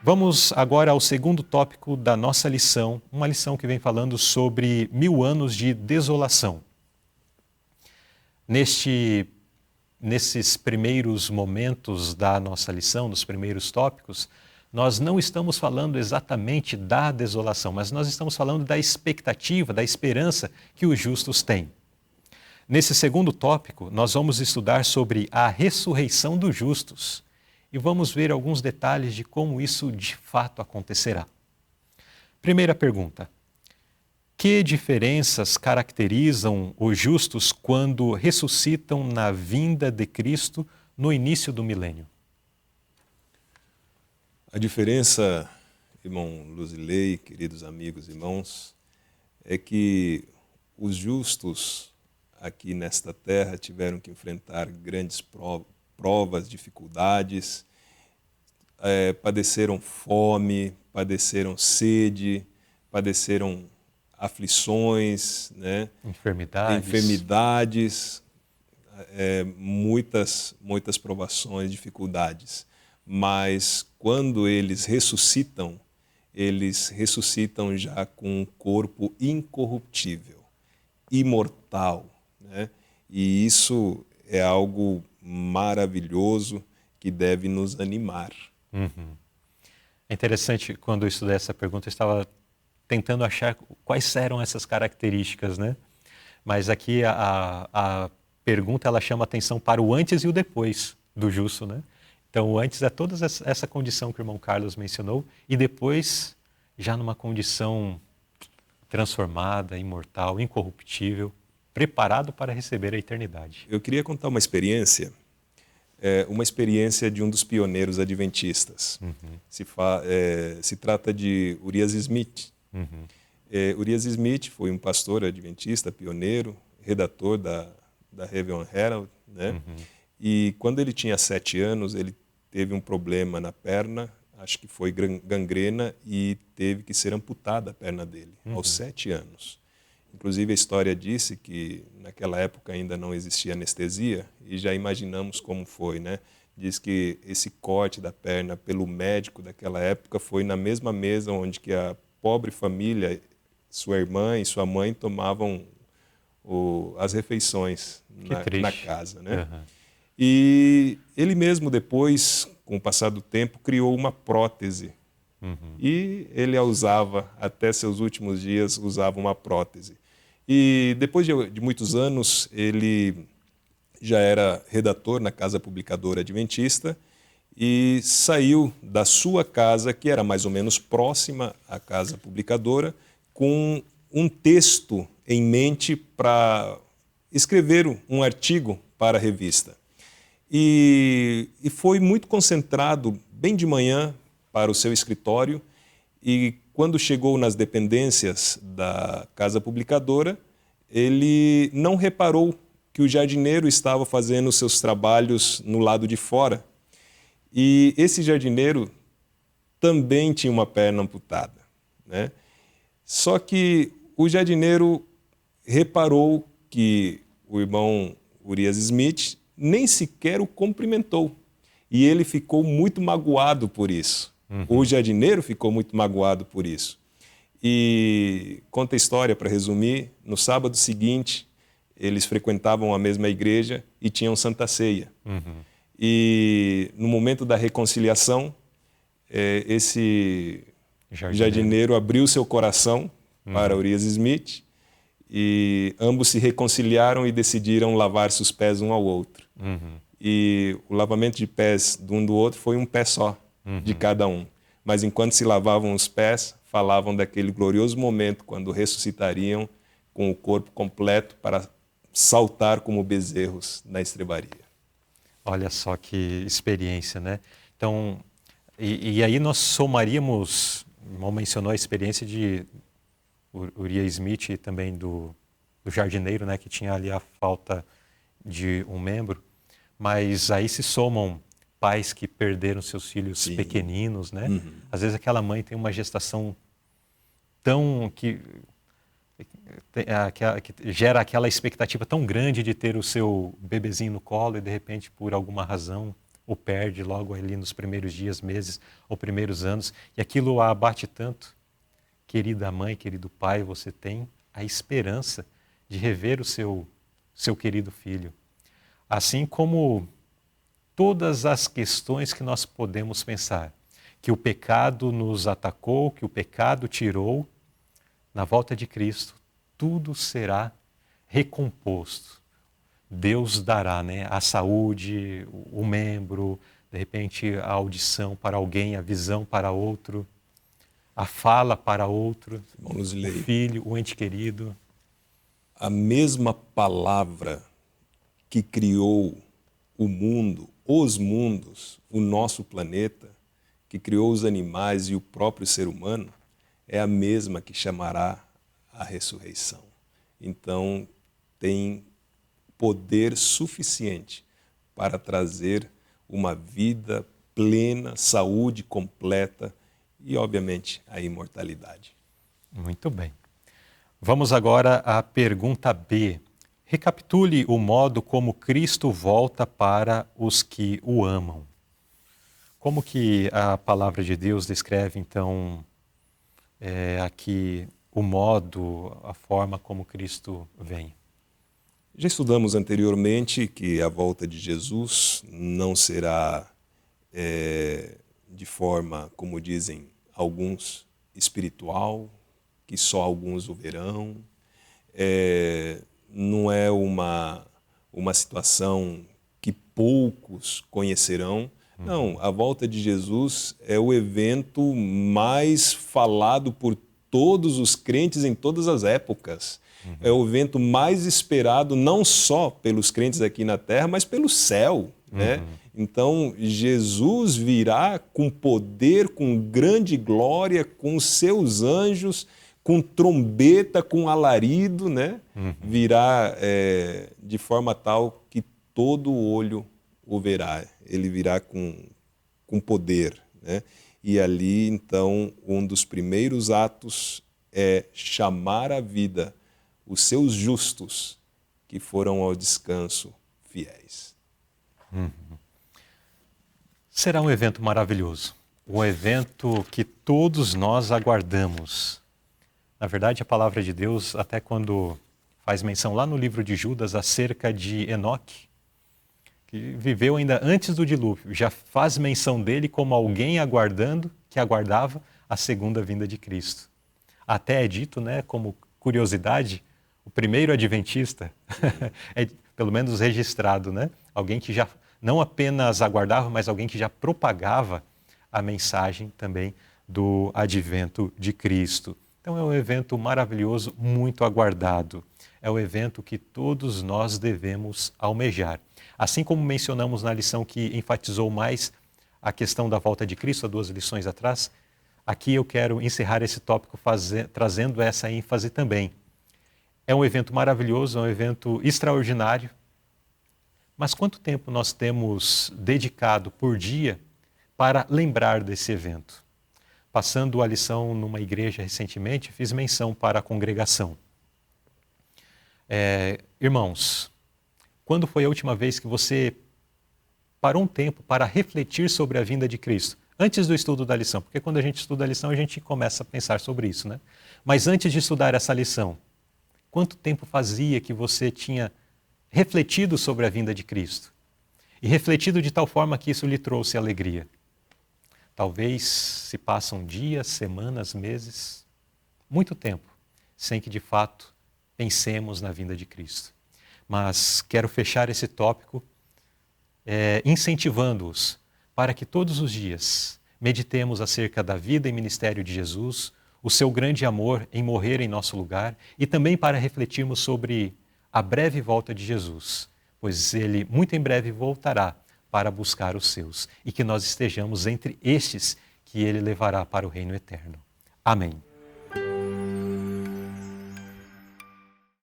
Vamos agora ao segundo tópico da nossa lição, uma lição que vem falando sobre 1000 anos de desolação. Nesses primeiros momentos da nossa lição, nos primeiros tópicos, nós não estamos falando exatamente da desolação, mas nós estamos falando da expectativa, da esperança que os justos têm. Nesse segundo tópico, nós vamos estudar sobre a ressurreição dos justos e vamos ver alguns detalhes de como isso de fato acontecerá. Primeira pergunta: que diferenças caracterizam os justos quando ressuscitam na vinda de Cristo no início do milênio? A diferença, irmão Luzilei, queridos amigos e irmãos, é que os justos aqui nesta terra tiveram que enfrentar grandes provas, dificuldades, padeceram fome, padeceram sede, padeceram aflições, né? Enfermidades, muitas provações, dificuldades. Mas quando eles ressuscitam já com um corpo incorruptível, imortal, né? E isso é algo maravilhoso que deve nos animar. Uhum. É interessante, quando eu estudei essa pergunta, eu estava tentando achar quais eram essas características, né? Mas aqui a pergunta ela chama atenção para o antes e o depois do justo, né? Então, o antes é toda essa condição que o irmão Carlos mencionou, e depois já numa condição transformada, imortal, incorruptível, preparado para receber a eternidade. Eu queria contar uma experiência de um dos pioneiros adventistas. Uhum. Se trata de Urias Smith. Uhum. Urias Smith foi um pastor adventista, pioneiro, redator da Review Herald, né? Uhum. E quando ele tinha 7 anos, ele teve um problema na perna, acho que foi gangrena, e teve que ser amputada a perna dele, aos 7 anos. Inclusive, a história disse que naquela época ainda não existia anestesia, e já imaginamos como foi, né? Diz que esse corte da perna pelo médico daquela época foi na mesma mesa onde que a pobre família, sua irmã e sua mãe, tomavam as refeições na casa, né? Uhum. E ele mesmo depois, com o passar do tempo, criou uma prótese. Uhum. E ele a usava, até seus últimos dias, usava uma prótese. E depois de muitos anos, ele já era redator na Casa Publicadora Adventista e saiu da sua casa, que era mais ou menos próxima à Casa Publicadora, com um texto em mente para escrever um artigo para a revista. E foi muito concentrado, bem de manhã, para o seu escritório, e quando chegou nas dependências da Casa Publicadora, ele não reparou que o jardineiro estava fazendo seus trabalhos no lado de fora. E esse jardineiro também tinha uma perna amputada, né? Só que o jardineiro reparou que o irmão Urias Smith nem sequer o cumprimentou. E ele ficou muito magoado por isso. Uhum. O jardineiro ficou muito magoado por isso. E conta a história, para resumir, no sábado seguinte, eles frequentavam a mesma igreja e tinham Santa Ceia. Uhum. E no momento da reconciliação, esse jardineiro abriu seu coração para Urias Smith, e ambos se reconciliaram e decidiram lavar-se os pés um ao outro. Uhum. E o lavamento de pés de um do outro foi um pé só, de cada um. Mas enquanto se lavavam os pés, falavam daquele glorioso momento quando ressuscitariam com o corpo completo para saltar como bezerros na estrebaria. Olha só que experiência, né? Então, e aí nós somaríamos, o irmão mencionou a experiência de Urias Smith e também do jardineiro, né, que tinha ali a falta de um membro, mas aí se somam pais que perderam seus filhos Sim. pequeninos, né? Às vezes aquela mãe tem uma gestação tão que gera aquela expectativa tão grande de ter o seu bebezinho no colo e de repente por alguma razão ou perde logo ali nos primeiros dias, meses ou primeiros anos, e aquilo a abate tanto. Querida mãe, querido pai, você tem a esperança de rever o seu querido filho. Assim como todas as questões que nós podemos pensar, que o pecado nos atacou, que o pecado tirou, na volta de Cristo, tudo será recomposto. Deus dará, né, a saúde, o membro, de repente a audição para alguém, a visão para outro, a fala para outro, Vamos o ler. filho, o ente querido. A mesma palavra que criou o mundo, os mundos, o nosso planeta, que criou os animais e o próprio ser humano, é a mesma que chamará a ressurreição. Então, tem poder suficiente para trazer uma vida plena, saúde completa e, obviamente, a imortalidade. Muito bem. Vamos agora à pergunta B. Recapitule o modo como Cristo volta para os que o amam. Como que a palavra de Deus descreve, então, aqui o modo, a forma como Cristo vem? Já estudamos anteriormente que a volta de Jesus não será de forma, como dizem alguns, espiritual, que só alguns o verão. Não é uma situação que poucos conhecerão. Não, a volta de Jesus é o evento mais falado por todos os crentes em todas as épocas. É o evento mais esperado não só pelos crentes aqui na terra, mas pelo céu, né? Então, Jesus virá com poder, com grande glória, com seus anjos, com trombeta, com alarido, né? Virá de forma tal que todo olho o verá. Ele virá com poder, né? E ali, então, um dos primeiros atos é chamar à vida os seus justos que foram ao descanso fiéis. Será um evento maravilhoso, um evento que todos nós aguardamos. Na verdade, a palavra de Deus, até quando faz menção lá no livro de Judas acerca de Enoque, que viveu ainda antes do dilúvio, já faz menção dele como alguém que aguardava a segunda vinda de Cristo. Até é dito, né, como curiosidade, o primeiro adventista, é pelo menos registrado, né? Alguém que já não apenas aguardava, mas alguém que já propagava a mensagem também do advento de Cristo. Então é um evento maravilhoso, muito aguardado. É o evento que todos nós devemos almejar. Assim como mencionamos na lição que enfatizou mais a questão da volta de Cristo, há 2 lições atrás, aqui eu quero encerrar esse tópico trazendo essa ênfase também. É um evento maravilhoso, é um evento extraordinário, mas quanto tempo nós temos dedicado por dia para lembrar desse evento? Passando a lição numa igreja recentemente, fiz menção para a congregação. Irmãos, quando foi a última vez que você parou um tempo para refletir sobre a vinda de Cristo? Antes do estudo da lição, porque quando a gente estuda a lição a gente começa a pensar sobre isso, né? Mas antes de estudar essa lição, quanto tempo fazia que você tinha refletido sobre a vinda de Cristo? E refletido de tal forma que isso lhe trouxe alegria? Talvez se passam dias, semanas, meses, muito tempo, sem que de fato pensemos na vinda de Cristo. Mas quero fechar esse tópico incentivando-os para que todos os dias meditemos acerca da vida e ministério de Jesus, o seu grande amor em morrer em nosso lugar e também para refletirmos sobre a breve volta de Jesus, pois ele muito em breve voltará para buscar os seus e que nós estejamos entre estes que ele levará para o reino eterno. Amém.